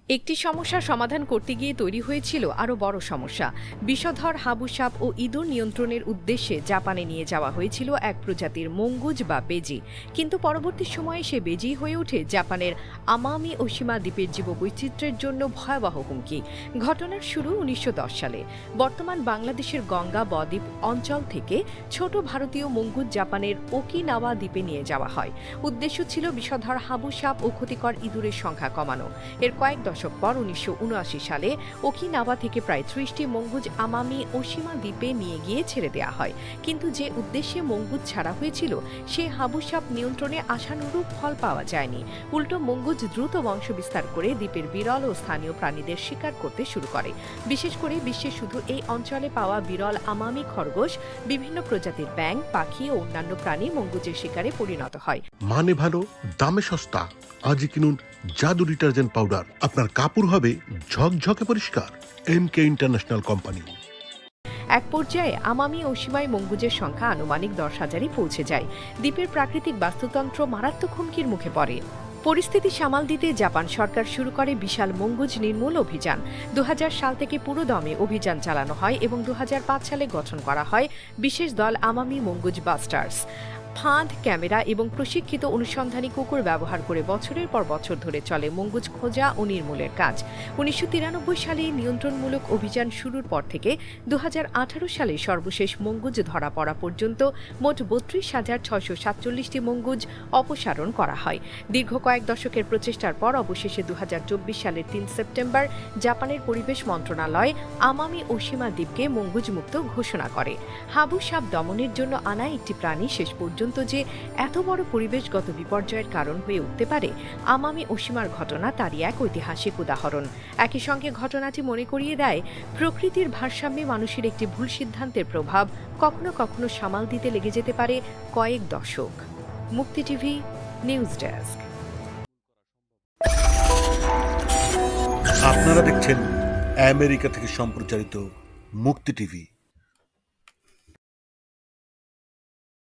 একটি সমস্যার সমাধান করতে গিয়ে তৈরি হয়েছিল আরও বড় সমস্যা। বিষধর হাবু সাপ ও ইঁদুর নিয়ন্ত্রণের উদ্দেশ্যে জাপানে নিয়ে যাওয়া হয়েছিল এক প্রজাতির মঙ্গুজ বা বেজি, কিন্তু পরবর্তী সময়ে সে বেজি হয়ে ওঠে জাপানের আমামি ওশিমা দ্বীপের জীববৈচিত্র্যের জন্য ভয়াবহ হুমকি। ঘটনার শুরু ১৯১০ সালে। বর্তমান বাংলাদেশের গঙ্গা বদ্বীপ অঞ্চল থেকে ছোট ভারতীয় মঙ্গুজ জাপানের ওকিনাওয়া দ্বীপে নিয়ে যাওয়া হয়। উদ্দেশ্য ছিল বিষধর হাবু সাপ ও ক্ষতিকর ইঁদুরের সংখ্যা কমানো। এর কয়েক দশক পর ১৯৭৯ সালে ওকিনাওয়া থেকে প্রায় ৩০টি মঙ্গুজ আমামি ওশিমা দ্বীপে নিয়ে গিয়ে ছেড়ে দেওয়া হয়, কিন্তু যে উদ্দেশ্যে মঙ্গুজ ছাড়া হয়েছিল সে হাবু সাপ নিয়ন্ত্রণে আশানুরূপ ফল পাওয়া যায়নি। উল্টো মঙ্গুজ দ্রুত বংশ বিস্তার করে দ্বীপের বিরল ও স্থানীয় প্রাণীদের শিকার করতে শুরু করে। বিশেষ করে বিশ্বে শুধু এই অঞ্চলে পাওয়া বিরল আমামি খরগোশ, বিভিন্ন প্রজাতির ব্যাঙ, পাখি ও অন্যান্য প্রাণী মঙ্গুজের শিকারে পরিণত হয়। মানে ভালো, দামে সস্তা। আজই কিনুন জাদু ডিটারজেন্ট পাউডার। আপনার কাপড় হবে ঝকঝকে পরিষ্কার। এমকে ইন্টারন্যাশনাল কোম্পানি। এক পর্যায়ে আমামি ওশিমায় মঙ্গুজের সংখ্যা আনুমানিক ১০,০০০-এ পৌঁছে যায়। দ্বীপের প্রাকৃতিক বাস্তুতন্ত্র মারাত্মক হুমকির মুখে পড়ে। পরিস্থিতি সামাল দিতে জাপান সরকার শুরু করে বিশাল মঙ্গুজ নির্মূল অভিযান। ২০০০ সাল থেকে পুরো দমে অভিযান চালানো হয় এবং ২০০৫ সালে গঠন করা হয় বিশেষ দল আমামি মঙ্গুজ বাস্টার্স। ফাঁদ, ক্যামেরা এবং প্রশিক্ষিত অনুসন্ধানী কুকুর ব্যবহার করে বছরের পর বছর ধরে চলে মঙ্গুজ খোঁজা ও নির্মূলের কাজ। ১৯৯৩ সালে নিয়ন্ত্রণমূলক অভিযান শুরুর পর থেকে ২০১৮ সালে সর্বশেষ মঙ্গুজ ধরা পড়া পর্যন্ত মোট ৩২,৬৪৭টি মঙ্গুজ অপসারণ করা হয়। দীর্ঘ কয়েক দশকের প্রচেষ্টার পর অবশেষে ২০২৪ সালের ৩ সেপ্টেম্বর জাপানের পরিবেশ মন্ত্রণালয় আমামি ওশিমা দ্বীপকে মঙ্গুজ মুক্ত ঘোষণা করে। হাবু সাপ দমনের জন্য আনা একটি প্রাণী শেষ পর্যন্ত যে এত বড় পরিবেশগত বিপর্যয়ের কারণ হয়ে উঠতে পারে, আমামি ওশিমার ঘটনা তারই এক ঐতিহাসিক উদাহরণ। একই সঙ্গে ঘটনাটি মনে করিয়ে দেয় প্রকৃতির ভারসাম্যে মানুষের একটি ভুল সিদ্ধান্তের প্রভাব কখনো কখনো সামাল দিতে লেগে যেতে পারে কয়েক দশক। মুক্তি টিভি নিউজ ডেস্ক। আপনারা দেখছেন আমেরিকা থেকে সম্প্রচারিত মুক্তি টিভি।